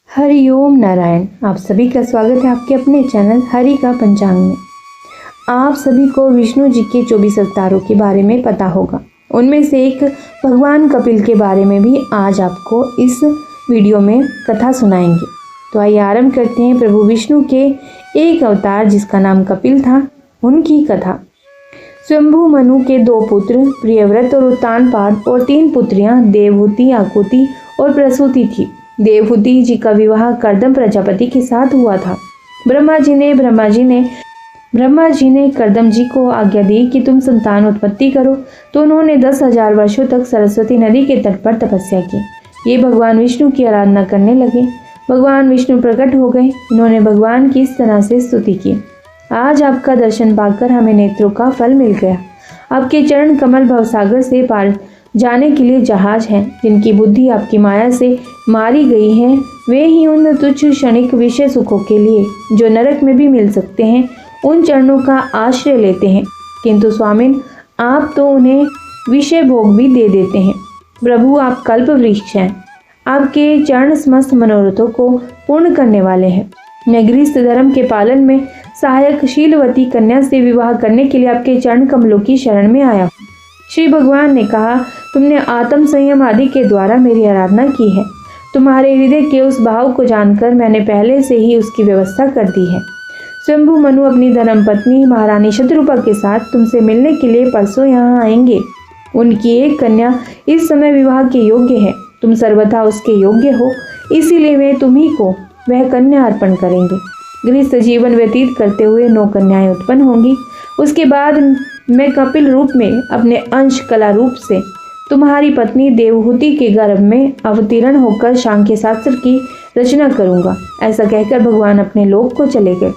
हरिओम नारायण। आप सभी का स्वागत है आपके अपने चैनल हरि का पंचांग में। आप सभी को विष्णु जी के 24 अवतारों के बारे में पता होगा। उनमें से एक भगवान कपिल के बारे में भी आज आपको इस वीडियो में कथा सुनाएंगे। तो आइए आरंभ करते हैं प्रभु विष्णु के एक अवतार जिसका नाम कपिल था, उनकी कथा। स्वयंभू मनु के 2 पुत्र प्रियव्रत और उत्तानपाद और 3 पुत्रियां देवहूति, आकुति और प्रसूति थी। देवहूति जी का विवाह कर्दम प्रजापति के साथ हुआ था। ब्रह्मा जी ने कर्दम जी को आज्ञा दी कि तुम संतान उत्पत्ति करो, तो उन्होंने 10,000 वर्षों तक सरस्वती नदी के तट पर तपस्या की। ये भगवान विष्णु की आराधना करने लगे। भगवान विष्णु प्रकट हो गए। इन्होंने भगवान की इस तरह से स्तुति की। आज आपका दर्शन पाकर हमें नेत्रों का फल मिल गया। आपके चरण कमल भवसागर से पार जाने के लिए जहाज हैं। जिनकी बुद्धि आपकी माया से मारी गई है, वे ही उन तुच्छ क्षणिक विषय सुखों के लिए जो नरक में भी मिल सकते हैं, उन चरणों का आश्रय लेते हैं। किंतु स्वामिन, आप तो उन्हें विषय भोग भी दे देते हैं। प्रभु, आप कल्प वृक्ष हैं। आपके चरण समस्त मनोरथों को पूर्ण करने वाले हैं। मैं गृहस्थ धर्म के पालन में सहायक शीलवती कन्या से विवाह करने के लिए आपके चरण कमलों की शरण में आया हूँ। श्री भगवान ने कहा, तुमने आत्म संयम आदि के द्वारा मेरी आराधना की है। तुम्हारे हृदय के उस भाव को जानकर मैंने पहले से ही उसकी व्यवस्था कर दी है। स्वयंभू मनु अपनी धर्मपत्नी महारानी शतरूपा के साथ तुमसे मिलने के लिए परसों यहाँ आएंगे। उनकी एक कन्या इस समय विवाह के योग्य है। तुम सर्वथा उसके योग्य हो, इसीलिए वे तुम्ही को वह कन्या अर्पण करेंगे। गृहस्थ जीवन व्यतीत करते हुए 9 कन्याएं उत्पन्न होंगी। उसके बाद मैं कपिल रूप में अपने अंश कला रूप से तुम्हारी पत्नी देवहूति के गर्भ में अवतीर्ण होकर सांख्य शास्त्र की रचना करूंगा। ऐसा कहकर भगवान अपने लोक को चले गए।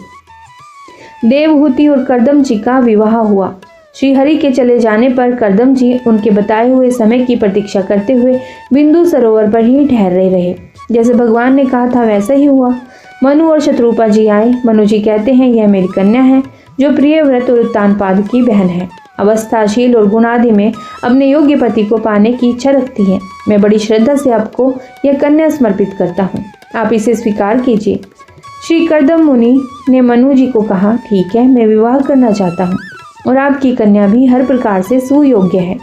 देवहूति और कर्दम जी का विवाह हुआ। श्री हरि के चले जाने पर कर्दम जी उनके बताए हुए समय की प्रतीक्षा करते हुए बिंदु सरोवर पर ही ठहरे रहे। जैसे भगवान ने कहा था वैसा ही हुआ। मनु और शतरूपा जी आए। मनु जी कहते हैं, यह मेरी कन्या है जो प्रियव्रत और उत्तानपाद की बहन है। अवस्थाशील और गुणादि में अपने योग्य पति को पाने की इच्छा रखती है। मैं बड़ी श्रद्धा से आपको यह कन्या समर्पित करता हूँ। आप इसे स्वीकार कीजिए। श्री कर्दम मुनि ने मनु जी को कहा, ठीक है, मैं विवाह करना चाहता हूँ और आपकी कन्या भी हर प्रकार से सुयोग्य है।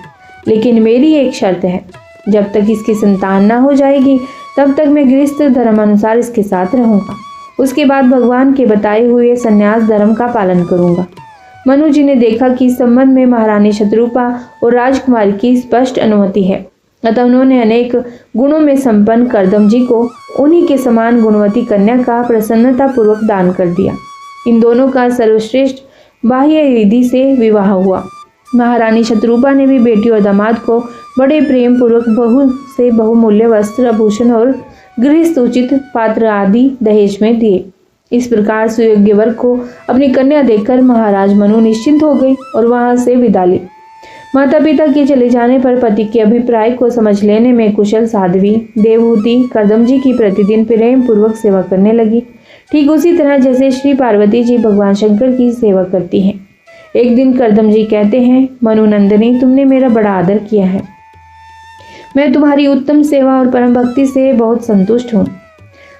लेकिन मेरी एक शर्त है, जब तक इसकी संतान न हो जाएगी तब तक मैं गृहस्थ धर्म अनुसार इसके साथ रहूंगा। उसके बाद भगवान के बताए हुए संन्यास धर्म का पालन करूंगा। मनु जी ने देखा कि इस संबंध में महारानी शतरूपा और राजकुमारी की स्पष्ट अनुमति है। अतः उन्होंने अनेक गुणों में संपन्न कर्दम जी को उन्हीं के समान गुणवती कन्या का प्रसन्नता पूर्वक दान कर दिया। इन दोनों का सर्वश्रेष्ठ बाह्य विधि से विवाह हुआ। महारानी शतरूपा ने भी बेटी और दामाद को बड़े प्रेम पूर्वक बहुमूल्य वस्त्र, आभूषण और गृहस्थ उचित पात्र आदि दहेज में दिए। इस प्रकार सुयोग्य वर को अपनी कन्या देखकर महाराज मनु निश्चिंत हो गए और वहां से विदा ली। माता पिता के चले जाने पर पति के अभिप्राय को समझ लेने में कुशल साध्वी देवहूति कर्दम जी की प्रतिदिन प्रेम पूर्वक सेवा करने लगी। ठीक उसी तरह जैसे श्री पार्वती जी भगवान शंकर की सेवा करती हैं। एक दिन कर्दम जी कहते हैं, मनु नंदिनी, तुमने मेरा बड़ा आदर किया है। मैं तुम्हारी उत्तम सेवा और परम भक्ति से बहुत संतुष्ट हूँ।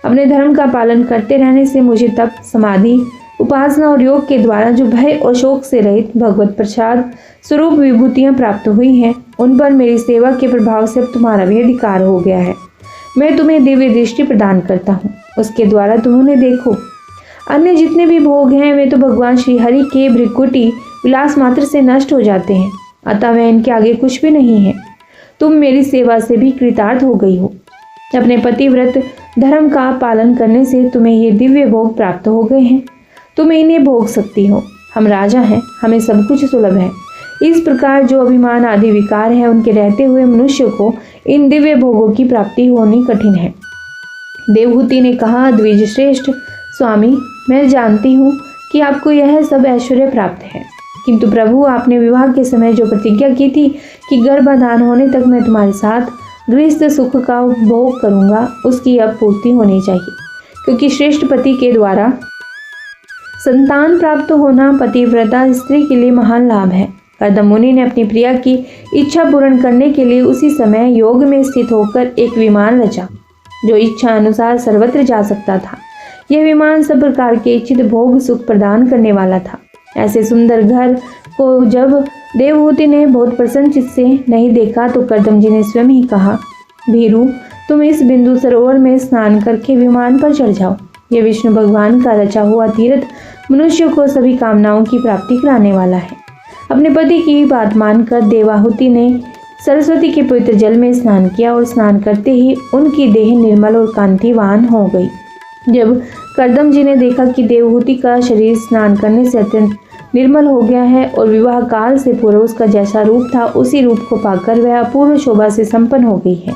अपने धर्म का पालन करते रहने से मुझे तप, समाधि, उपासना और योग के द्वारा जो भय और शोक से रहित भगवत प्रसाद स्वरूप विभूतियां प्राप्त हुई हैं, उन पर मेरी सेवा के प्रभाव से अब तुम्हारा भी अधिकार हो गया है। मैं तुम्हें दिव्य दृष्टि प्रदान करता हूँ, उसके द्वारा तुम उन्हें देखो। अन्य जितने भी भोग हैं वे तो भगवान श्री हरि के भृकुटी विलास मात्र से नष्ट हो जाते हैं, अतः वह इनके आगे कुछ भी नहीं है। तुम मेरी सेवा से भी कृतार्थ हो गई हो। अपने पतिव्रत धर्म का पालन करने से तुम्हें ये दिव्य भोग प्राप्त हो गए हैं। तुम इन्हें भोग सकती हो। हम राजा हैं, हमें सब कुछ सुलभ है। इस प्रकार जो अभिमान आदि विकार है, उनके रहते हुए मनुष्य को इन दिव्य भोगों की प्राप्ति होनी कठिन है। देवहूति ने कहा, द्विज श्रेष्ठ स्वामी, मैं जानती हूँ कि आपको यह सब ऐश्वर्य प्राप्त है, किंतु प्रभु, आपने विवाह के समय जो प्रतिज्ञा की थी कि गर्भाधान होने तक मैं तुम्हारे साथ गृहस्थ सुख का उपभोग करूंगा, उसकी अब पूर्ति होनी चाहिए। क्योंकि श्रेष्ठ पति के द्वारा संतान प्राप्त होना पतिव्रता स्त्री के लिए महान लाभ है। कर्दम मुनि ने अपनी प्रिया की इच्छा पूर्ण करने के लिए उसी समय योग में स्थित होकर एक विमान रचा। जो इच्छा अनुसार सर्वत्र जा सकता था। यह विमान सब प्रकार के इच्छित भोग सुख प्रदान करने वाला था। ऐसे सुंदर घर को जब देवहूति ने बहुत प्रसन्न चित्त से नहीं देखा तो कर्दम जी ने स्वयं ही कहा, भीरू, तुम इस बिंदु सरोवर में स्नान करके विमान पर चढ़ जाओ। यह विष्णु भगवान का रचा हुआ तीर्थ मनुष्य को सभी कामनाओं की प्राप्ति कराने वाला है। अपने पति की बात मानकर देवाहुति ने सरस्वती के पवित्र जल में स्नान किया और स्नान करते ही उनकी देह निर्मल और कांतिवान हो गई। जब कर्दम जी ने देखा कि देवहूति का शरीर स्नान करने से अत्यंत निर्मल हो गया है और विवाह काल से पूर्व उसका जैसा रूप था उसी रूप को पाकर वह अपूर्व शोभा से संपन्न हो गई है,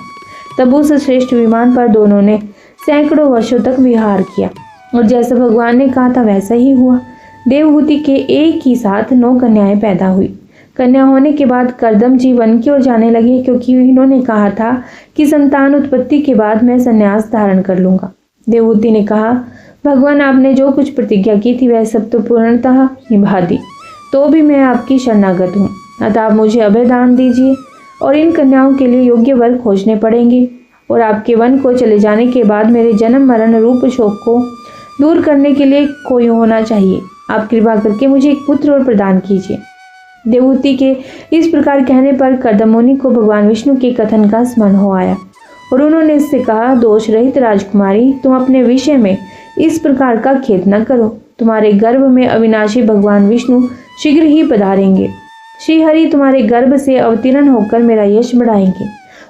तब उस श्रेष्ठ विमान पर दोनों ने सैकड़ों वर्षों तक विहार किया और जैसा भगवान ने कहा था वैसा ही हुआ। देवहूति के एक ही साथ 9 कन्याएं पैदा हुई। कन्या होने के बाद कर्दम जी वन की ओर जाने लगे, क्योंकि इन्होंने कहा था कि संतान उत्पत्ति के बाद मैं संन्यास धारण कर लूंगा। देवहूति ने कहा, भगवान, आपने जो कुछ प्रतिज्ञा की थी वह सब तो पूर्णतः निभा दी, तो भी मैं आपकी शरणागत हूँ। अतः आप मुझे अभय दान दीजिए और इन कन्याओं के लिए योग्य वर खोजने पड़ेंगे और आपके वन को चले जाने के बाद मेरे जन्म मरण रूप शोक को दूर करने के लिए कोई होना चाहिए। आप कृपा करके मुझे एक पुत्र और प्रदान कीजिए। देवहूति के इस प्रकार कहने पर कर्दम मुनि को भगवान विष्णु के कथन का स्मरण हो आया और उन्होंने इससे कहा, दोष रहित राजकुमारी, तुम अपने विषय में इस प्रकार का खेद न करो। तुम्हारे गर्भ में अविनाशी भगवान विष्णु शीघ्र ही पधारेंगे। श्री हरि तुम्हारे गर्भ से अवतीर्ण होकर मेरा यश बढ़ाएंगे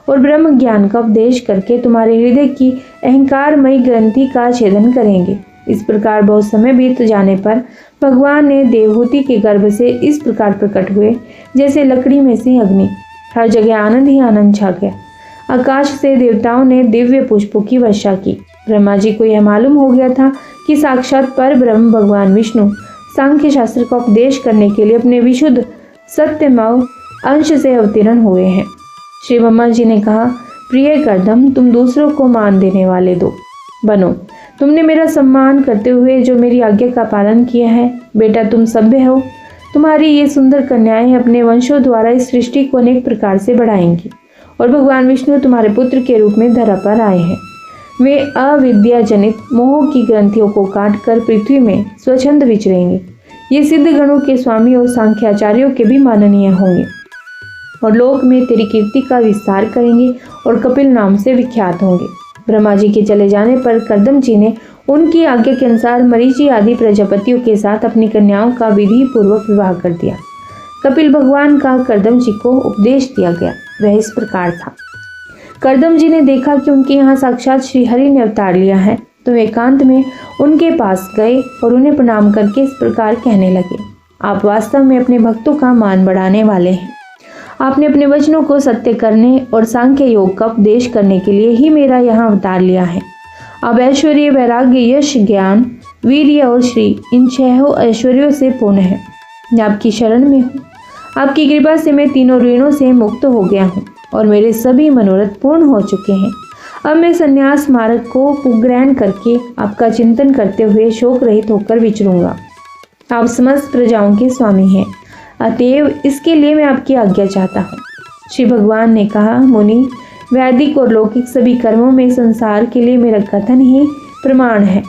और ब्रह्म ज्ञान का उपदेश करके तुम्हारे हृदय की अहंकारमयी ग्रंथि का छेदन करेंगे। इस प्रकार बहुत समय बीत जाने पर भगवान ने देवहूति के गर्भ से इस प्रकार प्रकट हुए जैसे लकड़ी में से अग्नि। हर जगह आनंद ही आनंद छा गया। आकाश से देवताओं ने दिव्य पुष्पों की वर्षा की। ब्रह्मा जी को यह मालूम हो गया था कि साक्षात पर ब्रह्म भगवान विष्णु सांख्य शास्त्र का उपदेश करने के लिए अपने विशुद्ध सत्यमय अंश से अवतीर्ण हुए हैं। श्री ब्रह्मा जी ने कहा, प्रिय कर्दम, तुम दूसरों को मान देने वाले बनो। तुमने मेरा सम्मान करते हुए जो मेरी आज्ञा का पालन किया है। बेटा, तुम सभ्य हो। तुम्हारी ये सुंदर कन्याएं अपने वंशों द्वारा इस सृष्टि को अनेक प्रकार से बढ़ाएंगी और भगवान विष्णु तुम्हारे पुत्र के रूप में धरा पर आए हैं। वे अविद्या जनित मोह की ग्रंथियों को काटकर पृथ्वी में स्वच्छंद विचरेंगे। ये सिद्ध गणों के स्वामी और सांख्याचार्यों के भी माननीय होंगे और लोक में तेरी कीर्ति का विस्तार करेंगे और कपिल नाम से विख्यात होंगे। ब्रह्मा जी के चले जाने पर कर्दम जी ने उनकी आज्ञा के अनुसार मरीचि आदि प्रजापतियों के साथ अपनी कन्याओं का विधि पूर्वक विवाह कर दिया। कपिल भगवान का कर्दम जी को उपदेश दिया गया, वह इस प्रकार था। कर्दम जी ने देखा कि उनके यहाँ साक्षात श्री हरि ने अवतार लिया है, तो एकांत में उनके पास गए और उन्हें प्रणाम करके इस प्रकार कहने लगे, आप वास्तव में अपने भक्तों का मान बढ़ाने वाले हैं। आपने अपने वचनों को सत्य करने और सांख्य योग का उपदेश करने के लिए ही मेरा यहाँ अवतार लिया है। अब ऐश्वर्य, वैराग्य, यश, ज्ञान, वीर्य और श्री इन 6 ऐश्वर्यों से पूर्ण है। मैं आपकी शरण में हूँ। आपकी कृपा से मैं तीनों ऋणों से मुक्त हो गया हूँ और मेरे सभी मनोरथ पूर्ण हो चुके हैं। अब मैं संन्यास मार्ग को ग्रहण करके आपका चिंतन करते हुए शोक रहित होकर विचरूंगा। आप समस्त प्रजाओं के स्वामी हैं, अतएव इसके लिए मैं आपकी आज्ञा चाहता हूँ। श्री भगवान ने कहा, मुनि, वैदिक और लौकिक सभी कर्मों में संसार के लिए मेरा कथन ही प्रमाण है।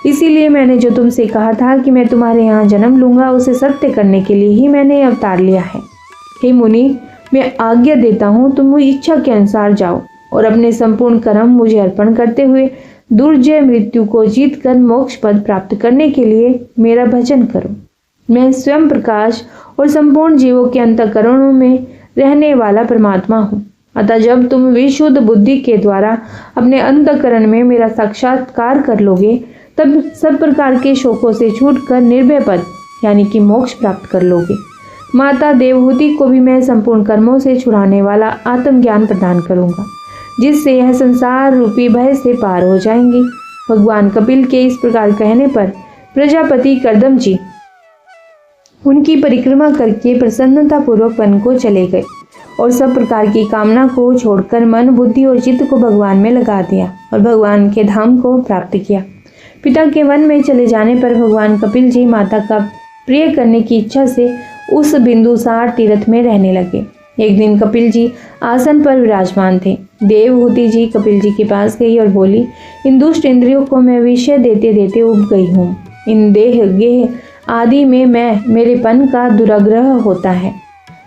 इसीलिए मैंने जो तुमसे कहा था कि मैं तुम्हारे यहाँ जन्म लूंगा, उसे सत्य करने के लिए ही मैंने अवतार लिया है। हे मुनि, मैं आज्ञा देता हूँ, तुम इच्छा के अनुसार जाओ और अपने संपूर्ण कर्म मुझे अर्पण करते हुए दुर्जय मृत्यु को जीत कर मोक्ष पद प्राप्त करने के लिए मेरा भजन करो। मैं स्वयं प्रकाश और संपूर्ण जीवों के अंतःकरणों में रहने वाला परमात्मा हूँ। अतः जब तुम विशुद्ध बुद्धि के द्वारा अपने अंतःकरण में मेरा साक्षात्कार कर लोगे, तब सब प्रकार के शोकों से छूटकर निर्भय पद यानी कि मोक्ष प्राप्त कर लोगे। माता देवहूति को भी मैं संपूर्ण कर्मों से छुड़ाने वाला आत्मज्ञान प्रदान करूंगा, जिससे यह संसार रूपी भय से पार हो जाएंगी। भगवान कपिल के इस प्रकार कहने पर प्रजापति कर्दम जी उनकी परिक्रमा करके प्रसन्नता पूर्वक वन को चले गए और सब प्रकार की कामना को छोड़कर मन, बुद्धि और चित्त को भगवान में लगा दिया और भगवान के धाम को प्राप्त किया। पिता के वन में चले जाने पर भगवान कपिल जी माता का प्रिय करने की इच्छा से उस बिंदुसार तीर्थ में रहने लगे। एक दिन कपिल जी आसन पर विराजमान थे। देवहूति जी कपिल जी के पास गई और बोली, इन दुष्ट इंद्रियों को मैं विषय देते देते उब गई हूँ। इन देह गेह आदि में मेरेपन का दुराग्रह होता है,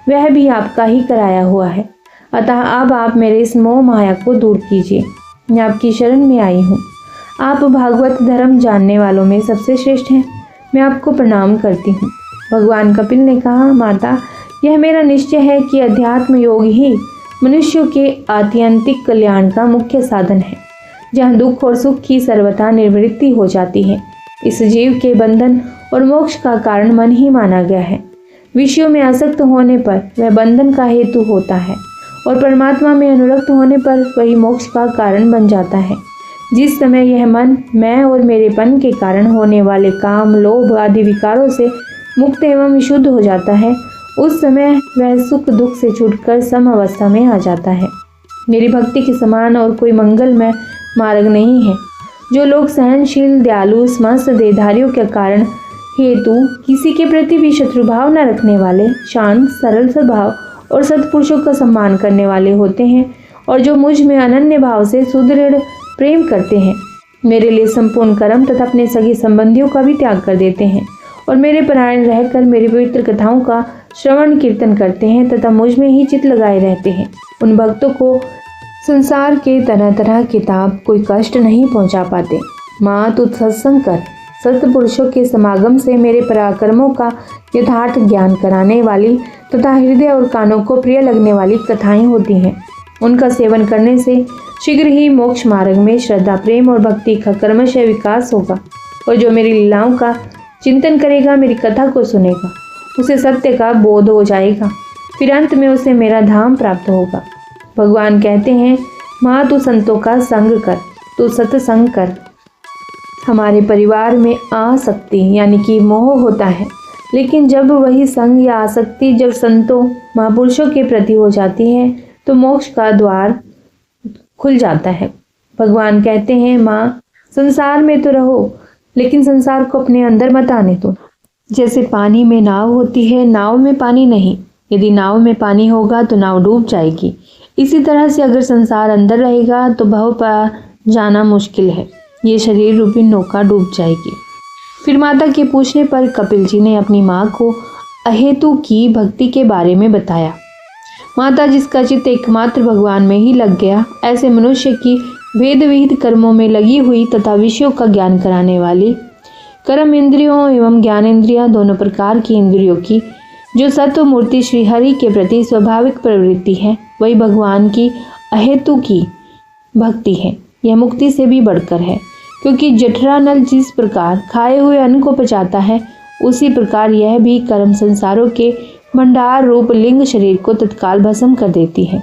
वह भी आपका ही कराया हुआ है। अतः अब आप मेरे इस मोह माया को दूर कीजिए। मैं आपकी शरण में आई हूँ। आप भागवत धर्म जानने वालों में सबसे श्रेष्ठ हैं। मैं आपको प्रणाम करती हूँ। भगवान कपिल ने कहा, माता, यह मेरा निश्चय है कि अध्यात्म योग ही मनुष्यों के आत्यंतिक कल्याण का मुख्य साधन है, जहाँ दुख और सुख की सर्वथा निवृत्ति हो जाती है। इस जीव के बंधन और मोक्ष का कारण मन ही माना गया है। विषयों में आसक्त होने पर वह बंधन का हेतु होता है और परमात्मा में अनुरक्त होने पर वही मोक्ष का कारण बन जाता है। जिस समय यह मन मैं और मेरेपन के कारण होने वाले काम, लोभ आदि विकारों से मुक्त एवं विशुद्ध हो जाता है, उस समय वह सुख दुख से छूटकर सम अवस्था में आ जाता है। मेरी भक्ति के समान और कोई मंगलमय मार्ग नहीं है। जो लोग सहनशील, दयालु, समस्त देहधारियों के कारण हेतु किसी के प्रति भी शत्रुभाव न रखने वाले, शांत, सरल स्वभाव और सत्पुरुषों का सम्मान करने वाले होते हैं और जो मुझ में अनन्य भाव से सुदृढ़ प्रेम करते हैं, मेरे लिए संपूर्ण कर्म तथा अपने सगे संबंधियों का भी त्याग कर देते हैं और मेरे परायण रहकर मेरी पवित्र कथाओं का श्रवण कीर्तन करते हैं तथा मुझ में ही चित्त लगाए रहते हैं, उन भक्तों को संसार के तरह तरह के ताप कोई कष्ट नहीं पहुंचा पाते। माँ, तू सत्संग कर। सत्पुरुषों के समागम से मेरे पराक्रमों का यथार्थ ज्ञान कराने वाली तथा हृदय और कानों को प्रिय लगने वाली कथाएं होती हैं। उनका सेवन करने से शीघ्र ही मोक्ष मार्ग में श्रद्धा, प्रेम और भक्ति का क्रमशः विकास होगा और जो मेरी लीलाओं का चिंतन करेगा, मेरी कथा को सुनेगा, उसे सत्य का बोध हो जाएगा। फिर अंत में उसे मेरा धाम प्राप्त होगा। भगवान कहते हैं, माँ, तू संतों का संग कर, तू सत्संग कर। हमारे परिवार में आसक्ति यानी कि मोह होता है, लेकिन जब वही संग या आसक्ति जब संतों महापुरुषों के प्रति हो जाती है तो मोक्ष का द्वार खुल जाता है। भगवान कहते हैं, माँ, संसार में तो रहो, लेकिन संसार को अपने अंदर मत आने दो। जैसे पानी में नाव होती है, नाव में पानी नहीं। यदि नाव में पानी होगा तो नाव डूब जाएगी। इसी तरह से अगर संसार अंदर रहेगा तो भव पार जाना मुश्किल है। ये शरीर रूपी नौका डूब जाएगी। फिर माता के पूछने पर कपिल जी ने अपनी माँ को अहेतु की भक्ति के बारे में बताया। माता, जिसका चित्त एकमात्र भगवान में ही लग गया, ऐसे मनुष्य की वेद विहित कर्मों में लगी हुई तथा विषयों का ज्ञान कराने वाली कर्म इंद्रियों एवं ज्ञान इंद्रियां दोनों प्रकार की इंद्रियों की जो सत्व मूर्ति श्री हरि के प्रति स्वाभाविक प्रवृत्ति है, वही भगवान की अहेतु की भक्ति है। यह मुक्ति से भी बढ़कर है, क्योंकि जठरा नल जिस प्रकार खाए हुए अन्न को पचाता है, उसी प्रकार यह भी कर्म संसारों के भंडार रूप लिंग शरीर को तत्काल भस्म कर देती है।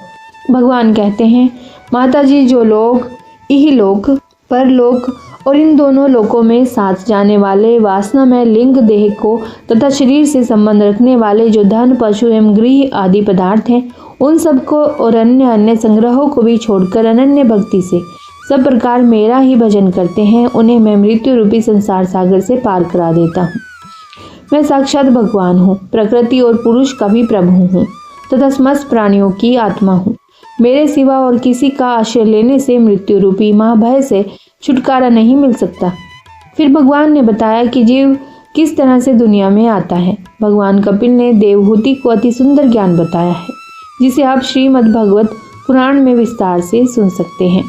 भगवान कहते हैं, माता जी, जो लोग इहलोक, परलोक और इन दोनों लोकों में साथ जाने वाले वासनामय लिंग देह को तथा शरीर से संबंध रखने वाले जो धन, पशु एवं गृह आदि पदार्थ हैं, उन सबको और अन्य अन्य संग्रहों को भी छोड़कर अनन्य भक्ति से सब प्रकार मेरा ही भजन करते हैं, उन्हें मैं मृत्यु रूपी संसार सागर से पार करा देता हूँ। मैं साक्षात भगवान हूँ, प्रकृति और पुरुष का भी प्रभु हूँ तथा समस्त प्राणियों की आत्मा हूँ। मेरे सिवा और किसी का आश्रय लेने से मृत्यु रूपी महाभय से छुटकारा नहीं मिल सकता। फिर भगवान ने बताया कि जीव किस तरह से दुनिया में आता है। भगवान कपिल ने देवहूति को अति सुंदर ज्ञान बताया है, जिसे आप श्रीमद् भगवत पुराण में विस्तार से सुन सकते हैं।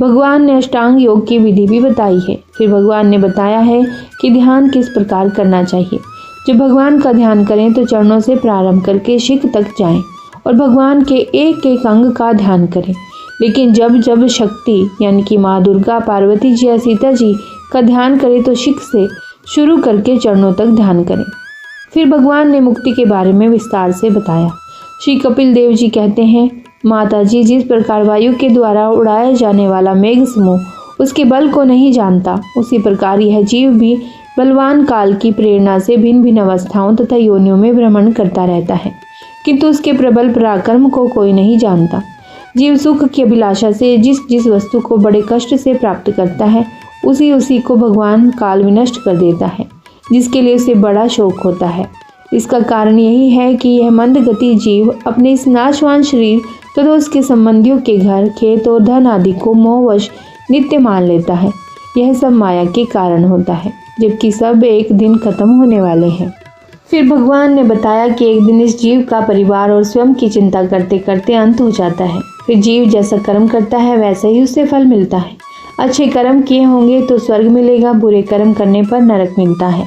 भगवान ने अष्टांग योग की विधि भी बताई है। फिर भगवान ने बताया है कि ध्यान किस प्रकार करना चाहिए। जब भगवान का ध्यान करें तो चरणों से प्रारंभ करके शिख तक जाएं और भगवान के एक एक अंग का ध्यान करें। लेकिन जब जब शक्ति यानी कि माँ दुर्गा, पार्वती जी या सीता जी का ध्यान करें तो शिख से शुरू करके चरणों तक ध्यान करें। फिर भगवान ने मुक्ति के बारे में विस्तार से बताया। श्री कपिल देव जी कहते हैं, माता जी, जिस प्रकार वायु के द्वारा उड़ाया जाने वाला मेघ समूह उसके बल को नहीं जानता, उसी प्रकार यह जीव भी बलवान काल की प्रेरणा से भिन्न भिन्न अवस्थाओं तथा योनियों में भ्रमण करता रहता है, किंतु उसके प्रबल पराक्रम को कोई नहीं जानता। जीव सुख की अभिलाषा से जिस जिस वस्तु को बड़े कष्ट से प्राप्त करता है, उसी उसी को भगवान काल विनष्ट कर देता है, जिसके लिए उसे बड़ा शोक होता है। इसका कारण यही है कि यह मंद गति जीव अपने इस नाशवान शरीर तो उसके संबंधियों के घर, खेत और धन आदि को मोहवश नित्य मान लेता है। यह सब माया के कारण होता है, जबकि सब एक दिन खत्म होने वाले हैं। फिर भगवान ने बताया कि एक दिन इस जीव का परिवार और स्वयं की चिंता करते करते अंत हो जाता है। फिर जीव जैसा कर्म करता है वैसा ही उसे फल मिलता है। अच्छे कर्म किए होंगे तो स्वर्ग मिलेगा, बुरे कर्म करने पर नरक मिलता है।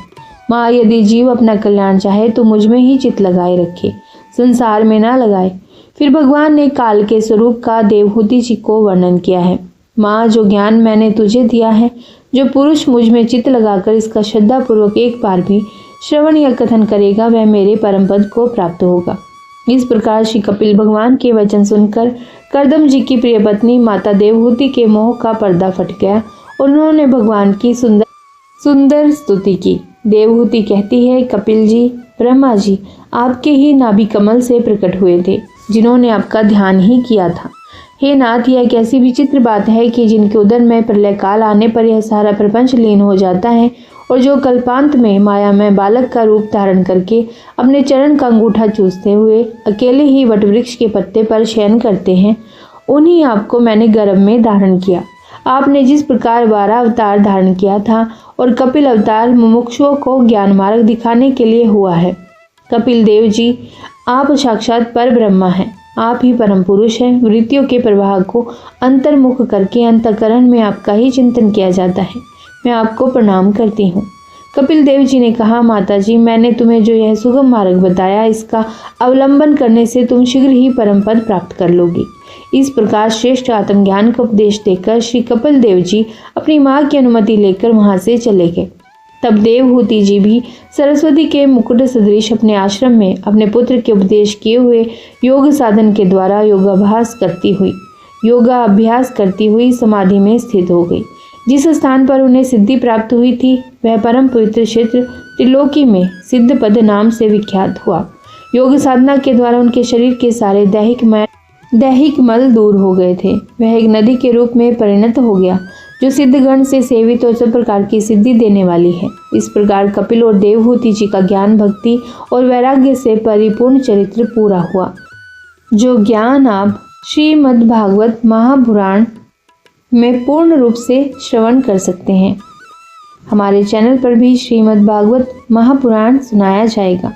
माँ, यदि जीव अपना कल्याण चाहे तो मुझ में ही चित्त लगाए रखे, संसार में ना लगाए। फिर भगवान ने काल के स्वरूप का देवहूति जी को वर्णन किया है। माँ, जो ज्ञान मैंने तुझे दिया है, जो पुरुष मुझ में चित्त लगाकर इसका श्रद्धापूर्वक एक बार भी श्रवण या कथन करेगा, वह मेरे परम पद को प्राप्त होगा। इस प्रकार श्री कपिल भगवान के वचन सुनकर कर्दम जी की प्रिय पत्नी माता देवहूति के मोह का पर्दा फट गया और उन्होंने भगवान की सुंदर स्तुति की। देवहूति कहती है, कपिल जी, ब्रह्मा जी आपके ही नाभि कमल से प्रकट हुए थे, जिन्होंने आपका ध्यान ही किया था। हे नाथ, यह कैसी विचित्र बात है कि जिनके उदर में प्रलय काल आने पर यह सारा प्रपंच लीन हो जाता है और जो कल्पांत में माया में बालक का रूप धारण करके अपने चरण का अंगूठा चूसते हुए अकेले ही वटवृक्ष के पत्ते पर शयन करते हैं, उन्हीं आपको मैंने गर्भ में धारण किया। आपने जिस प्रकार 12 अवतार धारण किया था और कपिल अवतार मुमुक्षुओं को ज्ञान मार्ग दिखाने के लिए हुआ है। कपिल देव जी, आप साक्षात पर ब्रह्मा हैं। आप ही परम पुरुष हैं। वृत्तियों के प्रवाह को अंतर्मुख करके अंतःकरण में आपका ही चिंतन किया जाता है। मैं आपको प्रणाम करती हूँ। कपिल देव जी ने कहा, माता जी, मैंने तुम्हें जो यह सुगम मार्ग बताया, इसका अवलंबन करने से तुम शीघ्र ही परम पद प्राप्त कर लोगी। इस प्रकार श्रेष्ठ आत्मज्ञान का उपदेश देकर श्री कपिल देव जी अपनी माँ की अनुमति लेकर वहां से चले गए। तब देवहूति जी भी सरस्वती के मुकुट सदृश अपने आश्रम में अपने पुत्र के उपदेश किए हुए योग साधन के द्वारा योगाभ्यास करती हुई समाधि में स्थित हो गई। जिस स्थान पर उन्हें सिद्धि प्राप्त हुई थी वह परम पवित्र क्षेत्र त्रिलोकी में सिद्ध पद नाम से विख्यात हुआ। योग साधना के द्वारा उनके शरीर के सारे दैहिक मल दूर हो गए थे। वह एक नदी के रूप में परिणत हो गया, जो सिद्धगण से सेवित और सब प्रकार की सिद्धि देने वाली है। इस प्रकार कपिल और देवहूति जी का ज्ञान, भक्ति और वैराग्य से परिपूर्ण चरित्र पूरा हुआ, जो ज्ञान आप श्रीमद् भागवत महापुराण में पूर्ण रूप से श्रवण कर सकते हैं। हमारे चैनल पर भी श्रीमद् भागवत महापुराण सुनाया जाएगा।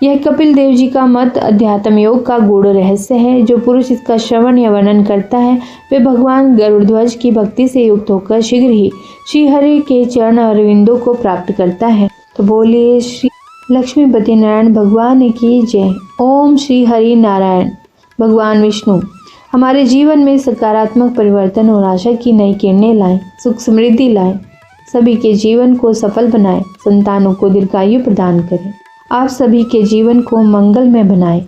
यह कपिल देव जी का मत अध्यात्म योग का गूढ़ रहस्य है। जो पुरुष इसका श्रवण या वर्णन करता है वे भगवान गरुड़ध्वज की भक्ति से युक्त होकर शीघ्र ही श्री हरि के चरण अरविंदों को प्राप्त करता है। तो बोलिए श्री लक्ष्मीपति नारायण भगवान की जय। ओम श्री हरि नारायण। भगवान विष्णु हमारे जीवन में सकारात्मक परिवर्तन और आशा की नई किरणें लाएं, सुख समृद्धि लाएं, सभी के जीवन को सफल बनाएं, संतानों को दीर्घायु प्रदान करें, आप सभी के जीवन को मंगलमय बनाएं।